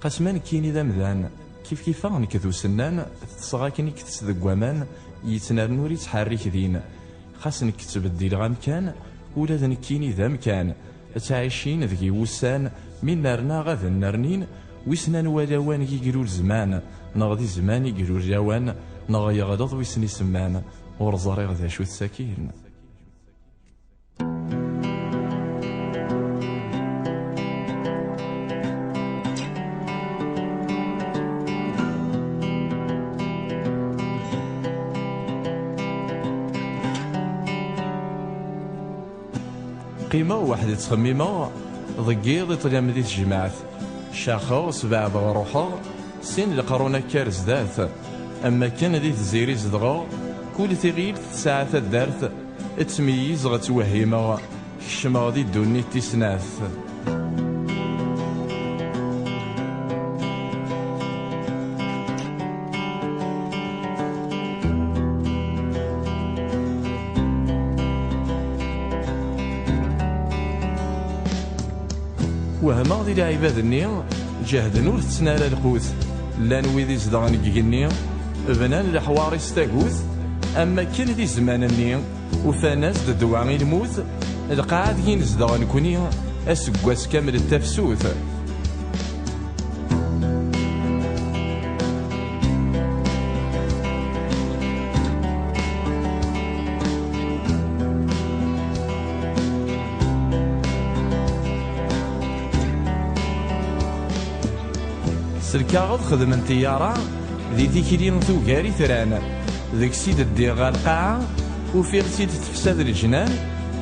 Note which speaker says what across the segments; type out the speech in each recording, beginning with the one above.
Speaker 1: قاسمان كيني ذا مذان كيف كيفا نكذو سنان تصغا كني كتس ذك وامان يتنرنوري تحرك ذين خاص نك تبدل غام كان ولا ذا نكيني ذا مكان تعيشين ذكي وسان من نارنا غاذ النرنين ويسنان ودوان يقرور زمان نغذي زمان يقرور جوان نغ يغضض ويسني سمان ورزاري ذا شو السكين. قيمة واحد تخميمة ضقيض يطلع دي الجماعات شاخة سبع بغروحة سين لقرونا كارز ذات أما كان دي تزيري زدغا كل تغيير تساعة الدارت تميز غتوهيمة كشما غادي دوني تيسناث. وهما ذي العباد النية جهد نور تسنال القوت لان ويدي زدغان كيكني بنان الحوار يستاقوت اما كان ذي زمان النية وفاناس ددوعي الموت القاعد كين زدغان كوني اسقواس كامل التفسوت. سلكاغض خدمن تيارة ذي تيكيلين ثوغاري ثران ذيك سيد الديغا القاعة وفي سيد تفساد الجنان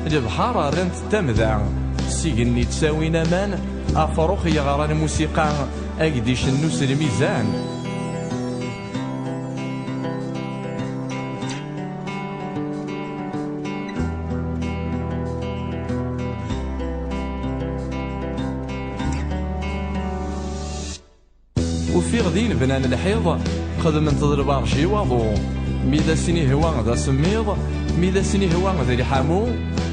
Speaker 1: البحار رانت التمذع سيقني تساوين امان افروخ يغران الموسيقى اقديش النوس الميزان. وفي غدين بنان الحيض خدم تضرب عرشي واضو ميدا سيني هوا ذا سميض ميدا سيني هوا ذا لحامو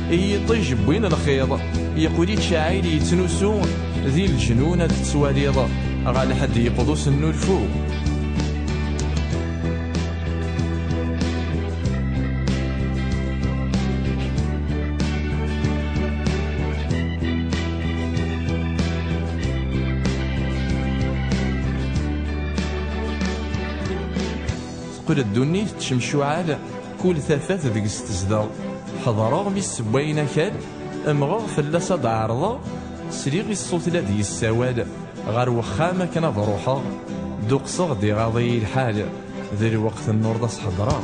Speaker 1: يطيج بوين الخيض يقولي تشاعيل يتنوسو ذي الجنون تتسواليض غال حد يقضو سنو الفوق. قل الدنيا تشمشو عال كل ثافات ذيك استزدغ حضروا ميس بوين كان امغغ فلاس عرضه سريغ الصوت الذي السواد غار وخامة كان ضروحه دوق صغدي غاضي الحال ذي الوقت النور دا صحضره.